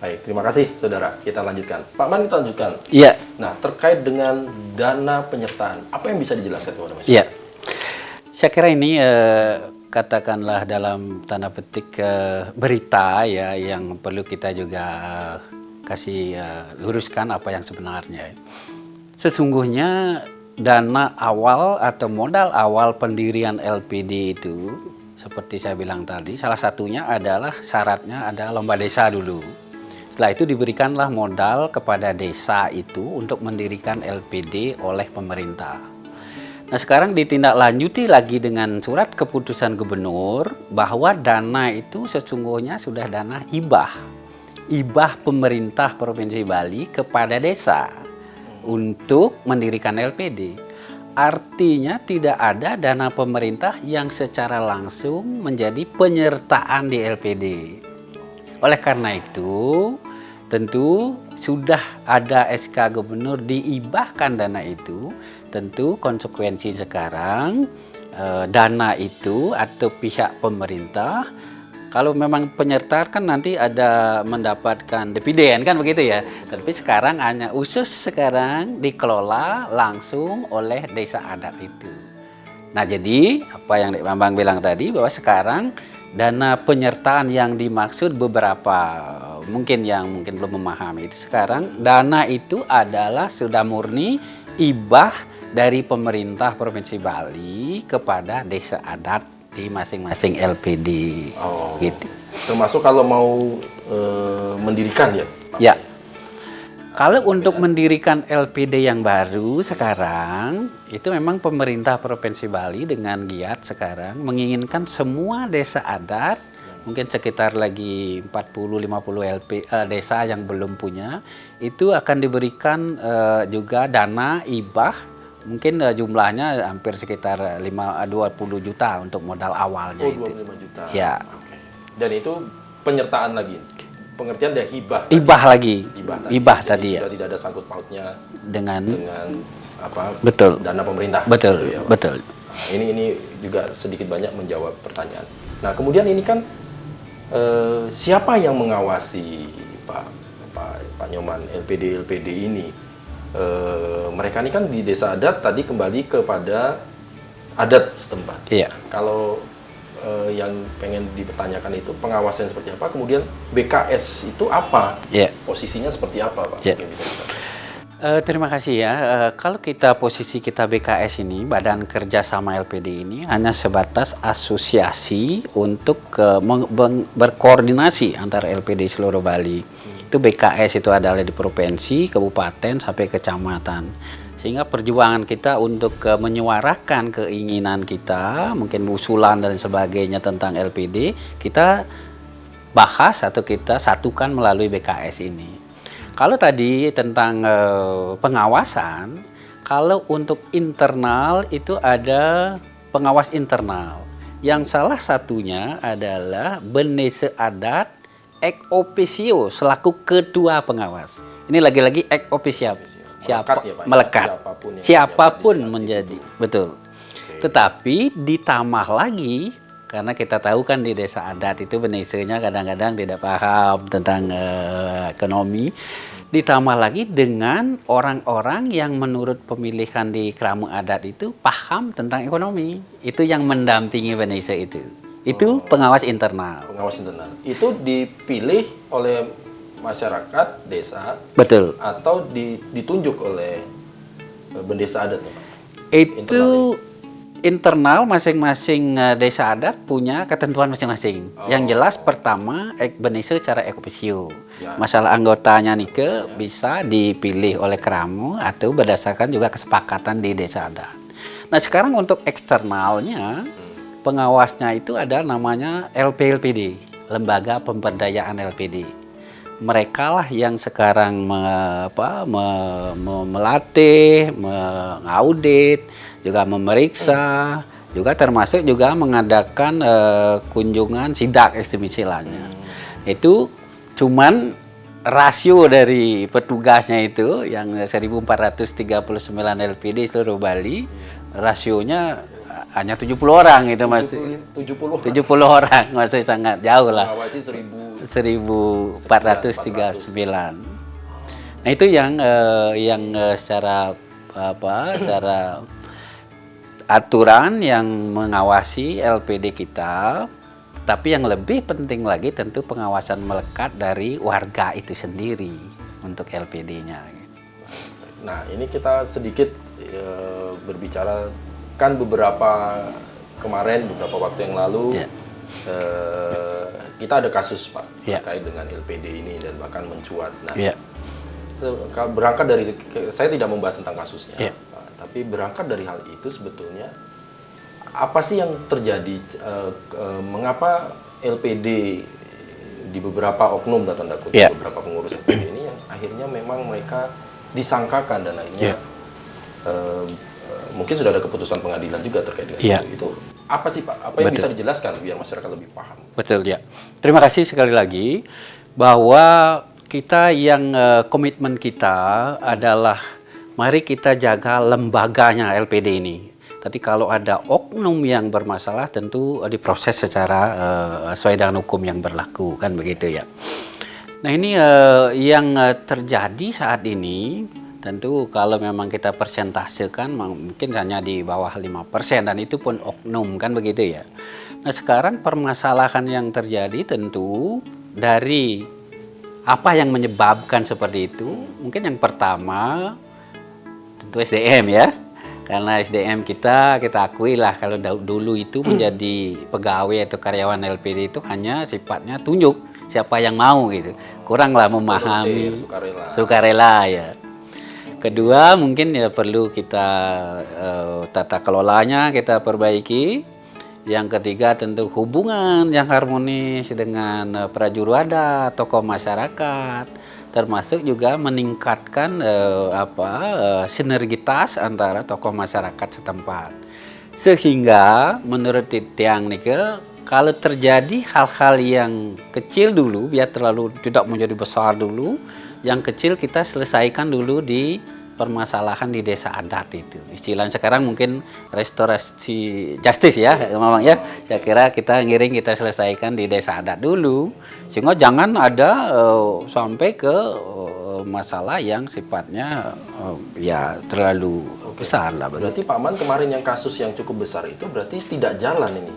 Baik, terima kasih saudara. Kita lanjutkan. Pak Man, kita lanjutkan. Iya. Nah, terkait dengan dana penyertaan, apa yang bisa dijelaskan kepada masyarakat? Iya. Saya kira ini katakanlah dalam tanda petik berita ya yang perlu kita juga kasih luruskan apa yang sebenarnya. Sesungguhnya dana awal atau modal awal pendirian LPD itu seperti saya bilang tadi, salah satunya adalah syaratnya ada lomba desa dulu. Setelah itu diberikanlah modal kepada desa itu untuk mendirikan LPD oleh pemerintah. Nah sekarang ditindaklanjuti lagi dengan surat keputusan gubernur bahwa dana itu sesungguhnya sudah dana hibah. Hibah pemerintah Provinsi Bali kepada desa untuk mendirikan LPD. Artinya tidak ada dana pemerintah yang secara langsung menjadi penyertaan di LPD. Oleh karena itu, tentu sudah ada SK gubernur diibahkan dana itu, tentu konsekuensi sekarang dana itu atau pihak pemerintah, kalau memang penyertaan kan nanti ada mendapatkan dividen kan begitu ya. Tapi sekarang hanya khusus sekarang dikelola langsung oleh desa adat itu. Nah jadi apa yang Dik Bambang bilang tadi bahwa sekarang dana penyertaan yang dimaksud beberapa mungkin belum memahami itu sekarang dana itu adalah sudah murni hibah dari pemerintah Provinsi Bali kepada desa adat di masing-masing LPD. Oh, gitu. Termasuk kalau mau mendirikan ya? Pak? Ya. Kalau untuk mendirikan LPD yang baru sekarang, itu memang pemerintah Provinsi Bali dengan giat sekarang menginginkan semua desa adat, mungkin sekitar lagi 40-50 desa yang belum punya, itu akan diberikan juga dana hibah, mungkin jumlahnya hampir sekitar 20 juta untuk modal awalnya. Oh, itu. 25 juta. Ya. Oke. Dan itu penyertaan lagi. Pengertian dari hibah. Hibah lagi. Hibah tadi ya. Sudah tidak ada sangkut pautnya dengan apa? Betul. Dana pemerintah. Betul. Gitu ya, Pak. Betul. Nah, ini juga sedikit banyak menjawab pertanyaan. Nah, kemudian ini kan siapa yang mengawasi Pak Nyoman LPD ini? Mereka ini kan di desa adat tadi kembali kepada adat setempat. Iya. Kalau yang pengen dipertanyakan itu pengawasan seperti apa, kemudian BKS itu apa, posisinya seperti apa, Pak? Mungkin bisa terima kasih ya. Kalau posisi kita BKS ini, Badan Kerjasama LPD ini hanya sebatas asosiasi untuk berkoordinasi antara LPD seluruh Bali. Itu BKS itu adalah di provinsi, kabupaten sampai kecamatan. Sehingga perjuangan kita untuk menyuarakan keinginan kita, mungkin usulan dan sebagainya tentang LPD, kita bahas atau kita satukan melalui BKS ini. Kalau tadi tentang pengawasan, kalau untuk internal itu ada pengawas internal. Yang salah satunya adalah Benese Adat ex officio selaku ketua pengawas. Ini lagi-lagi ex officio. Melekat, siapapun menjadi, betul. Tetapi ditambah lagi, karena kita tahu kan di desa adat itu benesenya kadang-kadang tidak paham tentang ekonomi, ditambah lagi dengan orang-orang yang menurut pemilihan di Keramu Adat itu paham tentang ekonomi, itu yang mendampingi benese itu pengawas internal. Pengawas internal itu dipilih oleh masyarakat desa, betul, atau ditunjuk oleh bendesa adatnya, Pak? Itu internal masing-masing desa adat punya ketentuan masing-masing. Yang jelas pertama benese secara ex officio. Masalah anggotanya nike bisa dipilih oleh Keramu atau berdasarkan juga kesepakatan di desa adat. Nah sekarang untuk eksternalnya pengawasnya itu ada namanya LPLPD, Lembaga Pemberdayaan LPD. Mereka lah yang sekarang melatih, mengaudit, juga memeriksa, juga termasuk juga mengadakan kunjungan sidak istilahnya. Itu cuman rasio dari petugasnya itu yang 1439 LPD seluruh Bali, rasionya hanya 70 orang itu masih 70 orang masih sangat jauh lah. Mengawasi 1439. Nah itu yang secara secara aturan yang mengawasi LPD kita. Tapi yang lebih penting lagi tentu pengawasan melekat dari warga itu sendiri untuk LPD-nya. Nah ini kita sedikit berbicara, kan beberapa waktu yang lalu kita ada kasus Pak terkait dengan LPD ini dan bahkan mencuat. Nah berangkat dari, saya tidak membahas tentang kasusnya, tapi berangkat dari hal itu sebetulnya apa sih yang terjadi? Mengapa LPD di beberapa oknum dan tanda kutip beberapa pengurus LPD ini yang akhirnya memang mereka disangkakan dan akhirnya mungkin sudah ada keputusan pengadilan juga terkait dengan itu. Apa sih Pak? Apa yang bisa dijelaskan biar masyarakat lebih paham? Betul ya. Terima kasih sekali lagi bahwa kita yang komitmen kita adalah mari kita jaga lembaganya LPD ini. Tapi kalau ada oknum yang bermasalah tentu diproses secara sesuai dengan hukum yang berlaku, kan begitu ya. Nah ini yang terjadi saat ini tentu kalau memang kita persentasekan mungkin hanya di bawah 5% dan itu pun oknum, kan begitu ya. Nah sekarang permasalahan yang terjadi tentu dari apa yang menyebabkan seperti itu. Mungkin yang pertama tentu SDM ya. Karena SDM kita akui lah kalau dulu itu menjadi pegawai atau karyawan LPD itu hanya sifatnya tunjuk siapa yang mau gitu. Kuranglah memahami, sukarela ya. Kedua mungkin ya perlu kita tata kelolanya kita perbaiki. Yang ketiga tentu hubungan yang harmonis dengan prajurit, tokoh masyarakat. Termasuk juga meningkatkan sinergitas antara tokoh masyarakat setempat. Sehingga menurut Tiang Nike, kalau terjadi hal-hal yang kecil dulu, biar terlalu tidak menjadi besar dulu, yang kecil kita selesaikan dulu di permasalahan di desa adat itu. Istilahnya sekarang mungkin restorasi justice ya, memang ya. Saya kira kita selesaikan di desa adat dulu, sehingga jangan ada sampai ke masalah yang sifatnya ya terlalu besar lah. Berarti Pak Man kemarin yang kasus yang cukup besar itu berarti tidak jalan ini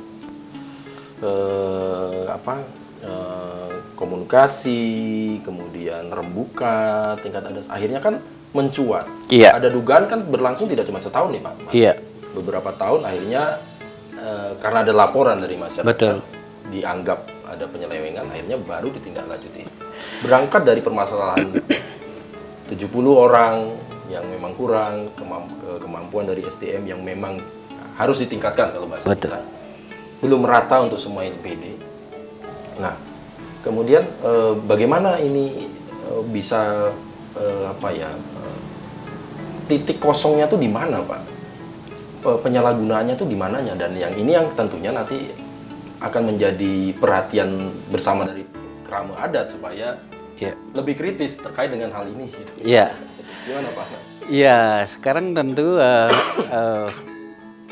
komunikasi, kemudian rembukan tingkat adat, akhirnya kan mencuat. Ada dugaan kan berlangsung tidak cuma setahun nih Pak. Beberapa tahun akhirnya karena ada laporan dari masyarakat dianggap ada penyelewengan, akhirnya baru ditindaklanjuti. Berangkat dari permasalahan 70 orang yang memang kurang, kemampuan dari SDM yang memang harus ditingkatkan kalau bahasa kita. Belum merata untuk semua LPD. Nah, kemudian bagaimana ini bisa titik kosongnya tuh di mana Pak? Penyalahgunaannya tuh di mananya, dan yang ini yang tentunya nanti akan menjadi perhatian bersama dari kerama adat supaya lebih kritis terkait dengan hal ini gitu. Gimana Pak? Ya, sekarang tentu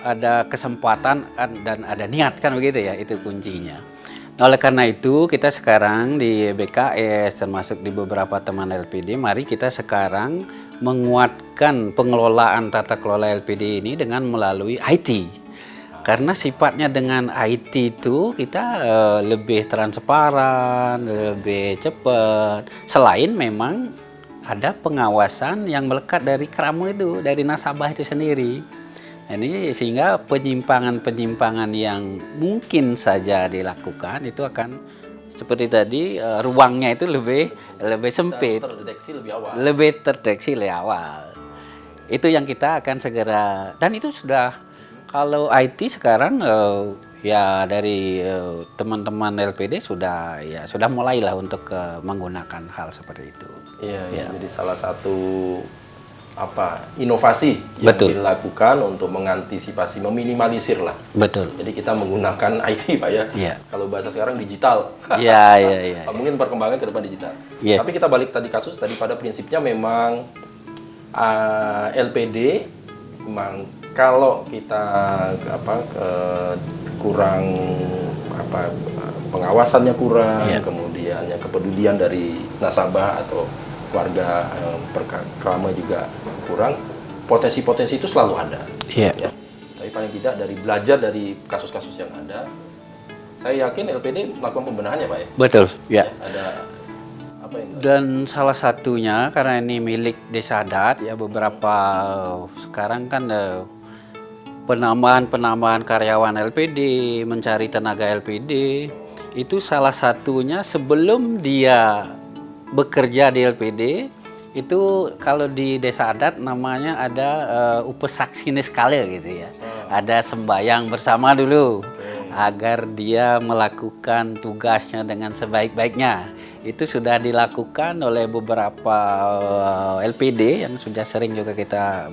ada kesempatan dan ada niat, kan begitu ya, itu kuncinya. Nah, oleh karena itu kita sekarang di BKS termasuk di beberapa teman LPD, mari kita sekarang menguatkan pengelolaan tata kelola LPD ini dengan melalui IT. Karena sifatnya dengan IT itu kita lebih transparan, lebih cepat. Selain memang ada pengawasan yang melekat dari kramo itu, dari nasabah itu sendiri. Ini sehingga penyimpangan-penyimpangan yang mungkin saja dilakukan itu akan seperti tadi ruangnya itu lebih sempit, lebih terdeteksi lebih awal. Itu yang kita akan segera, dan itu sudah kalau IT sekarang ya dari teman-teman LPD sudah mulailah untuk menggunakan hal seperti itu. Jadi salah satu inovasi yang dilakukan untuk mengantisipasi, meminimalisir lah. Jadi kita menggunakan IT Pak ya. Kalau bahasa sekarang digital. Mungkin perkembangan ke depan digital. Tapi kita balik tadi kasus tadi pada prinsipnya memang LPD memang kalau kita kurang pengawasannya kurang, kemudian istilahnya kepedulian dari nasabah atau warga perkrama juga kurang, potensi-potensi itu selalu ada. Iya. Ya. Tapi paling tidak dari belajar dari kasus-kasus yang ada, saya yakin LPD melakukan pembenahan ya Pak ya? Betul, ya. Ada apa yang Dan salah satunya karena ini milik Desa Adat ya, beberapa sekarang kan penambahan karyawan LPD, mencari tenaga LPD, itu salah satunya sebelum dia bekerja di LPD, itu kalau di Desa Adat namanya ada upesaksine skala gitu ya. Ada sembayang bersama dulu agar dia melakukan tugasnya dengan sebaik-baiknya. Itu sudah dilakukan oleh beberapa LPD yang sudah sering juga kita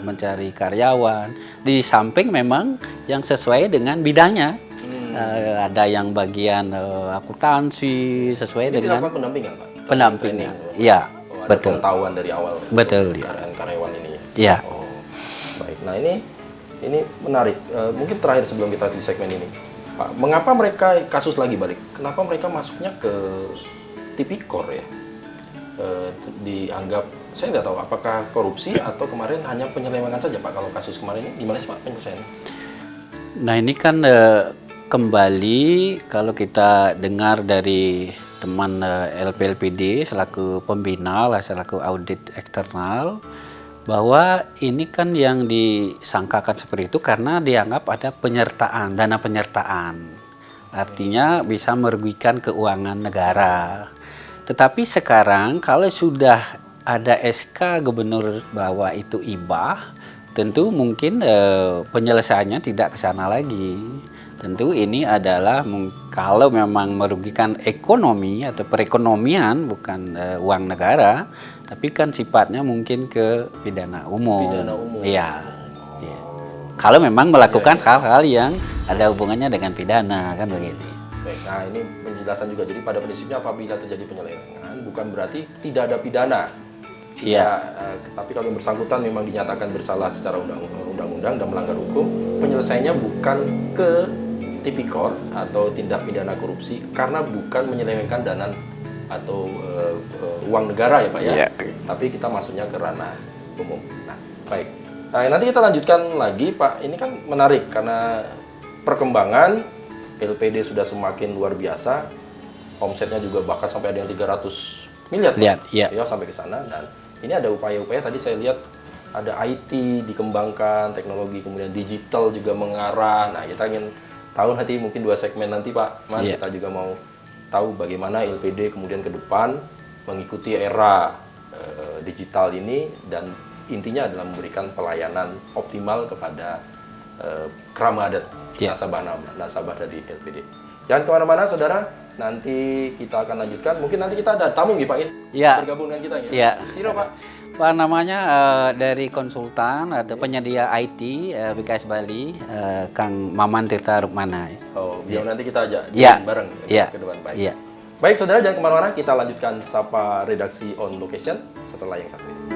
mencari karyawan. Di samping memang yang sesuai dengan bidangnya. Ada yang bagian akuntansi sesuai ini dengan dilakukan pendampingan Pak? pendampingan. Training. Iya, Ada betul. pengetahuan dari awal. Betul, ya. Karyawan ini. Iya. Oh, baik. Nah ini menarik. Mungkin terakhir sebelum kita di segmen ini, Pak, mengapa mereka kasus lagi balik? Kenapa mereka masuknya ke tipikor ya? Dianggap, saya nggak tahu apakah korupsi atau kemarin hanya penyelewengan saja Pak. Kalau kasus kemarin ini gimana sih Pak penyelesaiannya? Nah ini kan kembali kalau kita dengar dari teman LPLPD selaku pembina lah, selaku audit eksternal, bahwa ini kan yang disangkakan seperti itu karena dianggap ada penyertaan, dana penyertaan. Artinya bisa merugikan keuangan negara. Tetapi sekarang kalau sudah ada SK gubernur bahwa itu hibah, tentu mungkin penyelesaiannya tidak ke sana lagi. Tentu ini adalah kalau memang merugikan ekonomi atau perekonomian, bukan uang negara, tapi kan sifatnya mungkin ke pidana umum. Pidana umum. Iya. Iya. Kalau memang melakukan hal-hal yang ada hubungannya dengan pidana, kan begitu. Baik, nah ini penjelasan juga. Jadi pada prinsipnya apabila terjadi penyelewengan bukan berarti tidak ada pidana. Iya. Tapi kalau yang bersangkutan memang dinyatakan bersalah secara undang-undang dan melanggar hukum, penyelesaiannya bukan ke tipikor atau tindak pidana korupsi karena bukan menyelewengkan dana atau uang negara ya Pak ya. Iya. Tapi kita masuknya ke ranah umum. Nah, baik. Nah, nanti kita lanjutkan lagi Pak. Ini kan menarik karena perkembangan LPD sudah semakin luar biasa. Omsetnya juga bahkan sampai ada yang 300 miliar. Lihat, iya. Ya, sampai ke sana. Dan ini ada upaya-upaya, tadi saya lihat ada IT dikembangkan, teknologi, kemudian digital juga mengarah. Nah, kita ingin tahu nanti mungkin 2 segmen nanti Pak Man, Iya. kita juga mau tahu bagaimana LPD kemudian ke depan mengikuti era digital ini, dan intinya adalah memberikan pelayanan optimal kepada kerama adat, Iya. nasabah dari LPD. Jangan kemana-mana saudara, nanti kita akan lanjutkan. Mungkin nanti kita ada tamu gitu Pak In, Iya. bergabung dengan kita ya. Iya. Siro Pak. Pak namanya dari konsultan atau penyedia IT BKS Bali, Kang Maman Tirta Rukmana. Oh, biar nanti kita ajak Iya. bareng Iya. ke depan. Baik. Iya. Baik saudara, jangan kemana-mana, kita lanjutkan Sapa Redaksi on Location setelah yang satu ini.